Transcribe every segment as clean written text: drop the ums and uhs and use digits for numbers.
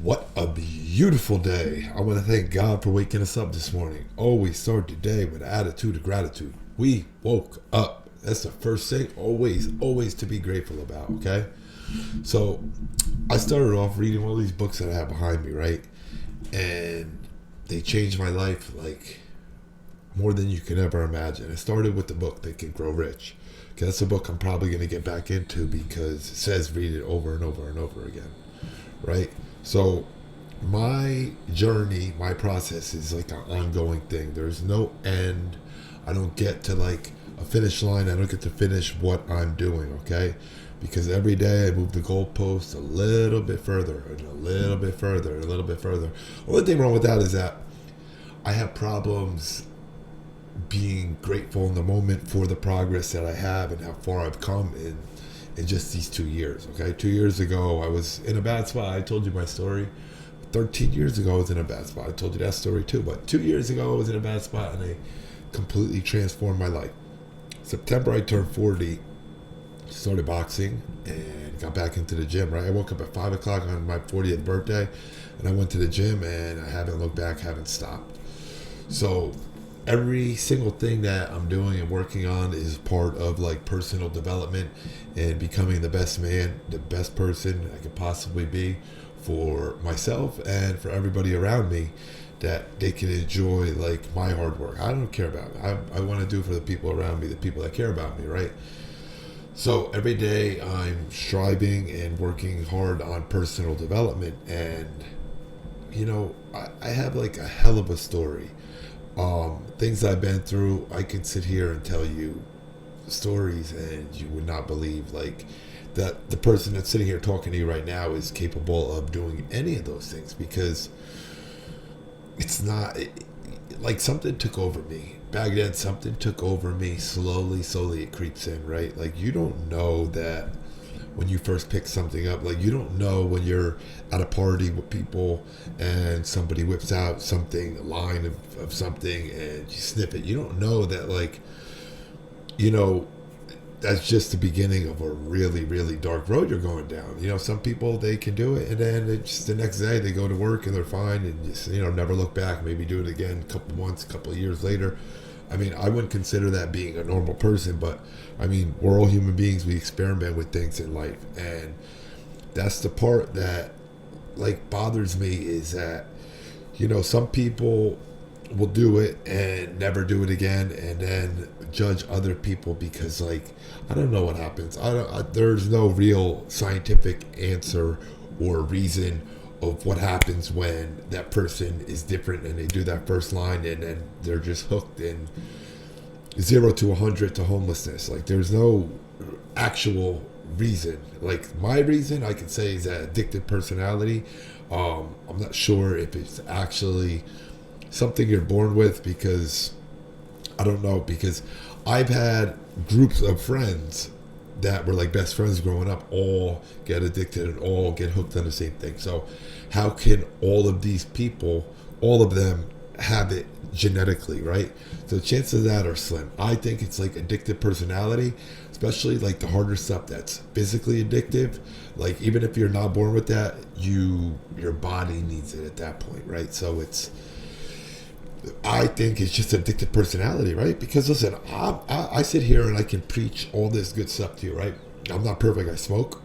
What a beautiful day. I want to thank God for waking us up this morning. Always start the day with an attitude of gratitude. We woke up. That's the first thing. Always to be grateful about, okay? So I started off reading all these books that I have behind me, right? And they changed my life like more than you can ever imagine. It started with the book Think and Grow Rich. Okay, that's a book I'm probably going to get back into because it says read it over and over and over again, right? So my journey, my process is like an ongoing thing. There's no end. I don't get to like a finish line. I don't get to finish what I'm doing, okay? Because every day I move the goalpost a little bit further and a little bit further and a little bit further. Only thing wrong with that is that I have problems being grateful in the moment for the progress that I have and how far I've come in just these 2 years. Okay, 2 years ago I was in a bad spot. I told you my story. 13 years ago I was in a bad spot. I told you that story too. But 2 years ago I was in a bad spot and I completely transformed my life. September I turned 40, started boxing and got back into the gym. Right, I woke up at 5 o'clock on my 40th birthday and I went to the gym and I haven't looked back, haven't stopped. So every single thing that I'm doing and working on is part of like personal development and becoming the best man, the best person I could possibly be for myself and for everybody around me, that they can enjoy like my hard work. I don't care about it. I want to do for the people around me, the people that care about me, right? So every day I'm striving and working hard on personal development, and I have like a hell of a story. Things I've been through, I can sit here and tell you stories and you would not believe like that the person that's sitting here talking to you right now is capable of doing any of those things, because it's not like something took over me back then. Something took over me slowly it creeps in, right? Like you don't know that when you first pick something up. Like you don't know when you're at a party with people and somebody whips out something, a line of something, and you sniff it. You don't know that, like, that's just the beginning of a really dark road you're going down. Some people, they can do it and then it's the next day they go to work and they're fine and just, never look back, maybe do it again a couple months, a couple of years later. I mean, I wouldn't consider that being a normal person, but I mean, we're all human beings. We experiment with things in life. And that's the part that like bothers me, is that, some people will do it and never do it again and then judge other people because, like, I don't know what happens. There's no real scientific answer or reason of what happens when that person is different and they do that first line and then they're just hooked in 0 to 100 to homelessness. Like there's no actual reason. Like my reason I could say is that addicted personality. I'm not sure if it's actually something you're born with, because I don't know, because I've had groups of friends that were like best friends growing up all get addicted and all get hooked on the same thing. So how can all of these people, all of them, have it genetically, right? So chances of that are slim. I think it's like addictive personality, especially like the harder stuff that's physically addictive. Like even if you're not born with that, your body needs it at that point, right? So I think it's just addictive personality, right? Because listen, I sit here and I can preach all this good stuff to you, right? I'm not perfect. I smoke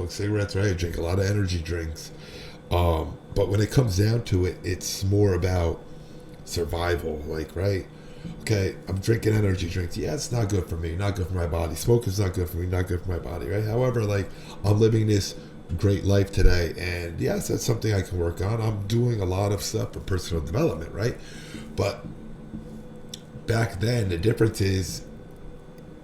cigarettes, right? I drink a lot of energy drinks. But when it comes down to it, it's more about survival, like, right? Okay, I'm drinking energy drinks. Yeah, it's not good for me, not good for my body. Smoking's not good for me, not good for my body, right? However, like, I'm living this great life today, and yes, that's something I can work on. I'm doing a lot of stuff for personal development, right? But back then, the difference is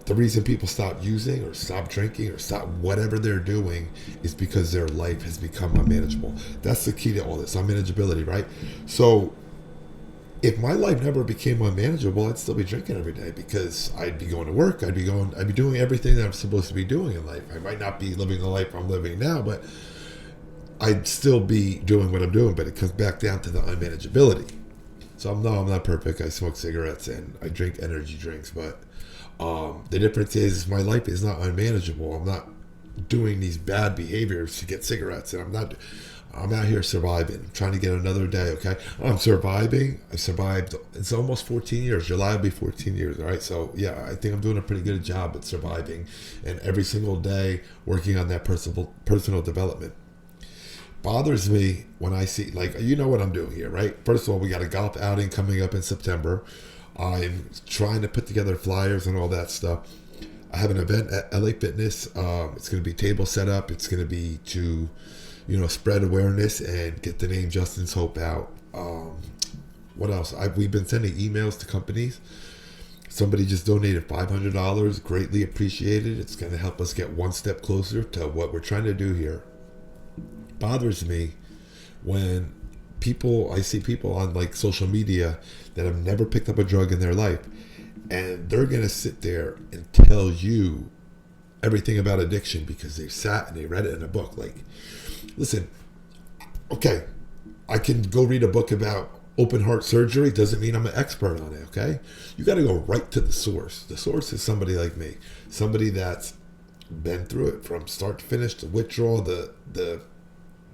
the reason people stop using or stop drinking or stop whatever they're doing is because their life has become unmanageable. That's the key to all this, unmanageability, right? So if my life never became unmanageable, I'd still be drinking every day because I'd be going to work. I'd be doing everything that I'm supposed to be doing in life. I might not be living the life I'm living now, but I'd still be doing what I'm doing. But it comes back down to the unmanageability. So I'm not perfect. I smoke cigarettes and I drink energy drinks, but the difference is my life is not unmanageable. I'm not doing these bad behaviors to get cigarettes, and I'm not. I'm out here surviving. I'm trying to get another day, okay? I'm surviving. I survived. It's almost 14 years. July will be 14 years, all right? So, yeah, I think I'm doing a pretty good job at surviving. And every single day working on that personal development. Bothers me when I see, like, you know what I'm doing here, right? First of all, we got a golf outing coming up in September. I'm trying to put together flyers and all that stuff. I have an event at LA Fitness. It's going to be table set up. It's going to be to spread awareness and get the name Justin's Hope out. What else? We've been sending emails to companies. Somebody just donated $500. Greatly appreciated. It's going to help us get one step closer to what we're trying to do here. Bothers me when I see people on like social media that have never picked up a drug in their life, and they're going to sit there and tell you everything about addiction because they sat and they read it in a book. Like, listen, okay, I can go read a book about open heart surgery. Doesn't mean I'm an expert on it, okay? You got to go right to the source. The source is somebody like me, somebody that's been through it from start to finish, the withdrawal, the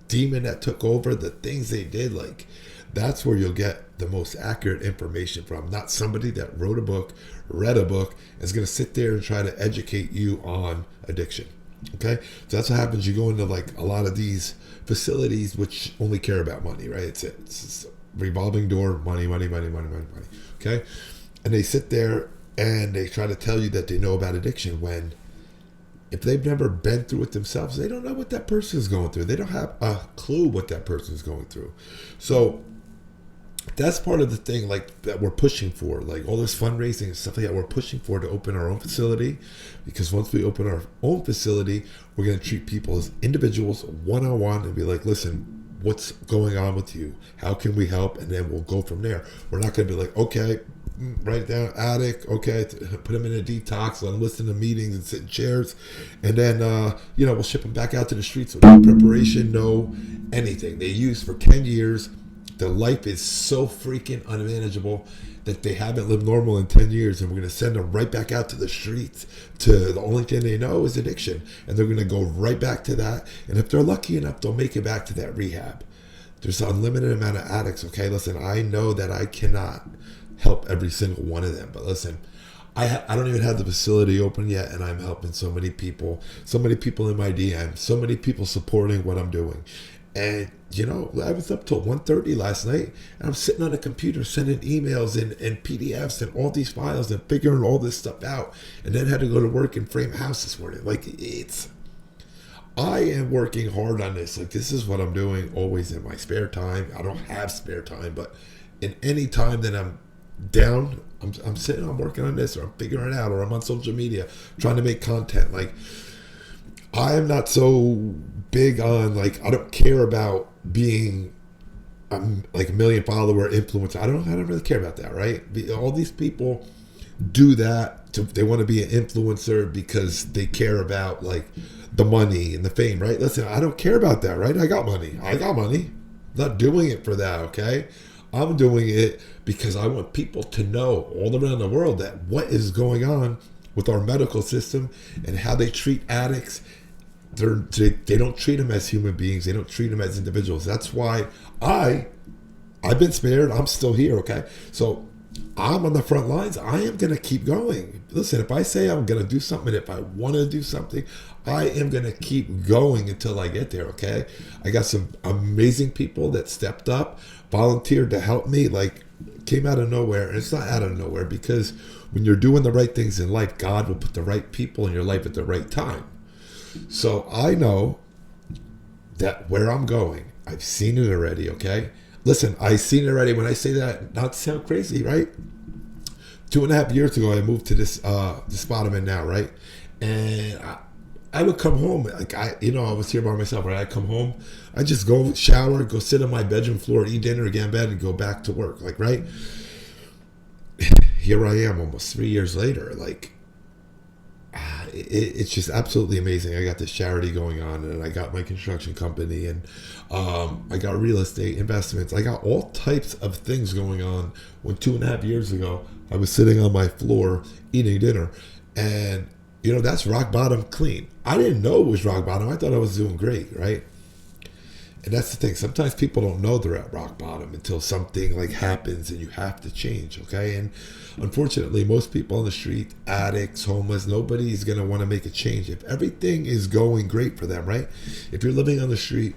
demon that took over, the things they did. Like, that's where you'll get the most accurate information from, not somebody that wrote a book, read a book, and is going to sit there and try to educate you on addiction. Okay, so that's what happens. You go into like a lot of these facilities which only care about money, right? It's a revolving door, money. Okay, and they sit there and they try to tell you that they know about addiction when, if they've never been through it themselves, they don't know what that person is going through. They don't have a clue what that person is going through. So that's part of the thing, like, that we're pushing for, like all this fundraising and stuff like that. We're pushing for to open our own facility, because once we open our own facility, we're going to treat people as individuals, one-on-one, and be like, listen, what's going on with you? How can we help? And then we'll go from there. We're not going to be like, okay, write down addict, okay, put them in a detox, let them listen to meetings and sit in chairs, and then we'll ship them back out to the streets with no preparation, no anything. They used for 10 years. Their life is so freaking unmanageable that they haven't lived normal in 10 years, and we're going to send them right back out to the streets to the only thing they know is addiction, and they're going to go right back to that. And if they're lucky enough, they'll make it back to that rehab. There's an unlimited amount of addicts, okay? Listen, I know that I cannot help every single one of them, but listen, I don't even have the facility open yet, and I'm helping so many people in my DM, so many people supporting what I'm doing. And I was up till 1:30 last night, and I'm sitting on a computer sending emails and PDFs and all these files and figuring all this stuff out, and then had to go to work and frame a house this morning. Like, I am working hard on this. Like, this is what I'm doing always in my spare time. I don't have spare time, but in any time that I'm down, I'm sitting, I'm working on this, or I'm figuring it out, or I'm on social media trying to make content. Like, I am not so big on, like, I don't care about being like a million follower influencer. I don't really care about that, right? All these people do that they want to be an influencer because they care about like the money and the fame, right? Listen, I don't care about that, right? I got money. I'm not doing it for that, okay? I'm doing it because I want people to know all around the world that what is going on with our medical system and how they treat addicts. They don't treat them as human beings. They don't treat them as individuals. That's why I've been spared. I'm still here, okay? So I'm on the front lines. I am going to keep going. Listen, if I say I'm going to do something, if I want to do something, I am going to keep going until I get there, okay? I got some amazing people that stepped up, volunteered to help me, like, came out of nowhere. And it's not out of nowhere, because when you're doing the right things in life, God will put the right people in your life at the right time. So I know that where I'm going, I've seen it already, okay? Listen, I've seen it already. When I say that, not to sound crazy, right? 2.5 years ago, I moved to this spot I'm in now, right? And I would come home, like, I was here by myself, right? I'd come home, I'd just go shower, go sit on my bedroom floor, eat dinner, get in bed, and go back to work, like, right? Here I am almost 3 years later, like, it's just absolutely amazing. I got this charity going on, and I got my construction company, and I got real estate investments. I got all types of things going on, when 2.5 years ago I was sitting on my floor eating dinner. And That's rock bottom clean. I didn't know it was rock bottom. I thought I was doing great, right? And that's the thing. Sometimes people don't know they're at rock bottom until something like happens and you have to change, okay? And unfortunately, most people on the street, addicts, homeless, nobody's going to want to make a change. If everything is going great for them, right? If you're living on the street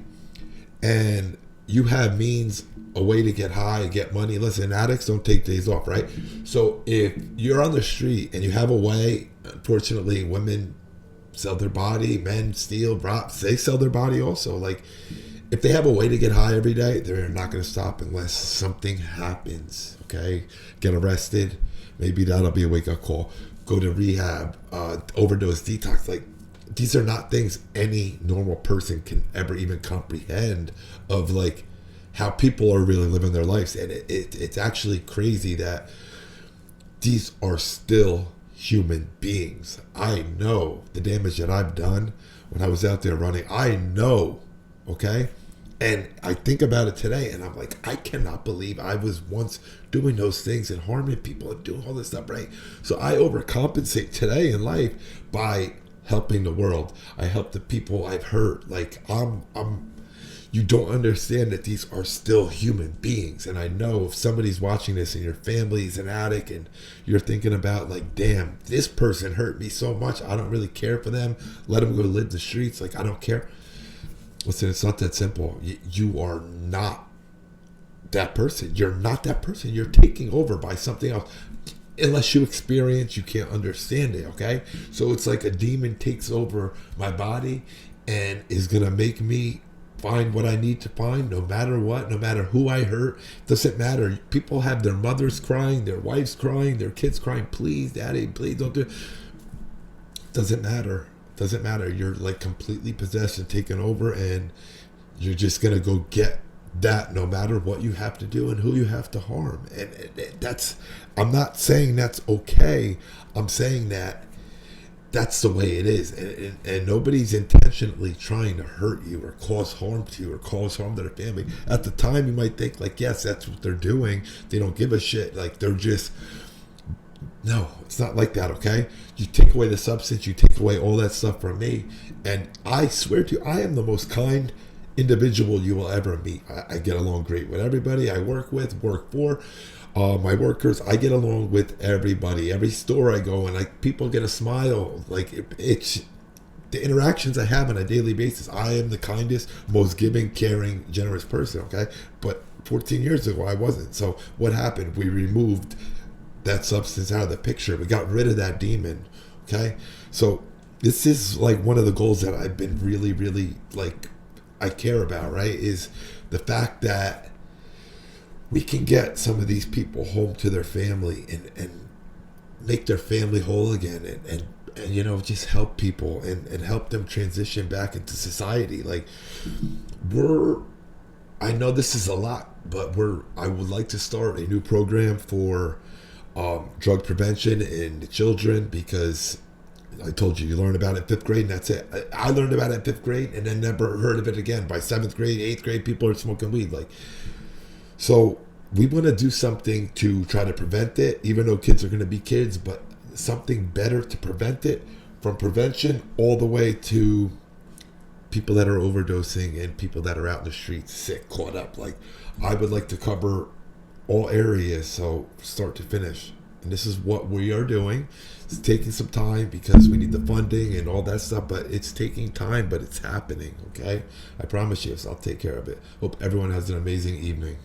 and you have means, a way to get high, get money. Listen, addicts don't take days off, right? So if you're on the street and you have a way, unfortunately, women sell their body, men steal, rob, they sell their body also. Like, if they have a way to get high every day, they're not going to stop unless something happens, okay? Get arrested. Maybe that'll be a wake-up call. Go to rehab, overdose, detox. Like, these are not things any normal person can ever even comprehend of, like, how people are really living their lives. And it's actually crazy that these are still human beings. I know the damage that I've done when I was out there running. I know, okay? And I think about it today and I'm like, I cannot believe I was once doing those things and harming people and doing all this stuff, right? So I overcompensate today in life by helping the world. I help the people I've hurt. Like, you don't understand that these are still human beings. And I know if somebody's watching this and your family's an addict and you're thinking about, like, damn, this person hurt me so much, I don't really care for them, let them go live the streets, like, I don't care. Listen, it's not that simple. You are not that person. You're not that person. You're taking over by something else. Unless you experience, you can't understand it, okay? So it's like a demon takes over my body and is going to make me find what I need to find, no matter what, no matter who I hurt. Doesn't matter. People have their mothers crying, their wives crying, their kids crying, please, daddy, please don't do it. Doesn't matter. Doesn't matter. You're like completely possessed and taken over, and you're just going to go get that no matter what you have to do and who you have to harm. And that's, I'm not saying that's okay. I'm saying that that's the way it is. And nobody's intentionally trying to hurt you or cause harm to you or cause harm to their family. At the time, you might think, like, yes, that's what they're doing. They don't give a shit. Like, they're just... No, it's not like that, okay? You take away the substance, you take away all that stuff from me, and I swear to you, I am the most kind individual you will ever meet. I get along great with everybody I work with, work for. My workers, I get along with everybody. Every store I go in, like, people get a smile. Like, it's the interactions I have on a daily basis. I am the kindest, most giving, caring, generous person, okay? But 14 years ago, I wasn't. So what happened? We removed that substance out of the picture. We got rid of that demon, okay? So this is like one of the goals that I've been really, really, like, I care about, right? Is the fact that we can get some of these people home to their family and make their family whole again and just help people and help them transition back into society. Like, I know this is a lot, but I would like to start a new program for drug prevention in children, because I told you learn about it in 5th grade and that's it. I learned about it in 5th grade and then never heard of it again. By 7th grade, 8th grade, people are smoking weed. Like, so we want to do something to try to prevent it, even though kids are going to be kids, but something better to prevent it, from prevention all the way to people that are overdosing and people that are out in the streets sick, caught up. Like, I would like to cover all areas, so start to finish. And this is what we are doing. It's taking some time because we need the funding and all that stuff, but it's taking time, but it's happening, okay? I promise you, so I'll take care of it. Hope everyone has an amazing evening.